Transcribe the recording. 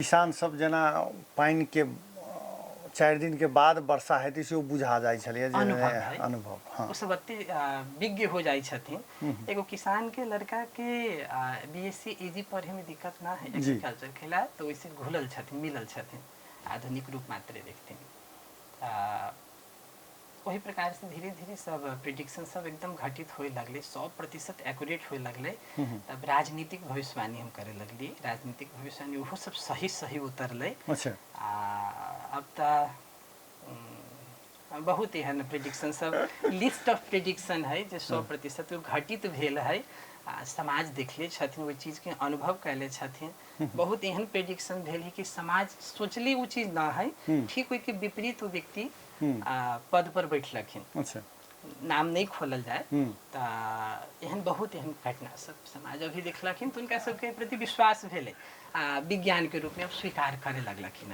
किसान सब जना पानि के 4 दिन के बाद वर्षा हेतै से ओ बुझा जाइ छलै जे अनुभव। हाँ ओ सब अति विज्ञ हो जाइ छथिन। एगो किसान के लड़का के बीएससी एजी पढ़े में दिक्कत ना है एग्रीकल्चर खेला तो वैसे घुलल छथिन मिलल छथिन आधुनिक रूप मात्रे देखथिन। वही प्रकार से धीरे धीरे सब प्रिडिक्शन सब एकदम घटित होए लगले 100% एक्यूरेट होए लगले। तब राजनीतिक भविष्यवाणी हम करे लगली। राजनीतिक भविष्यवाणी वो सब सही सही उतरले। अच्छा अब त बहुत एहन प्रिडिक्शन सब लिस्ट ऑफ प्रिडिक्शन है जो 100% घटित भेल है। समाज देखले छथिन वो चीज के अनुभव कैले छथिन। बहुत एहन प्रिडिक्शन भेल है कि समाज सोचली वो चीज ना है ठीक हुई कि विपरीत वो व्यक्ति पद पर बैठलखिन। अच्छा नाम नहीं खोलल जाए तो एहन बहुत एहन घटना सब समाज अभी देखलखिन तो उनका सबके प्रति विश्वास भेले विज्ञान के रूप में अब स्वीकार करे लगलखिन।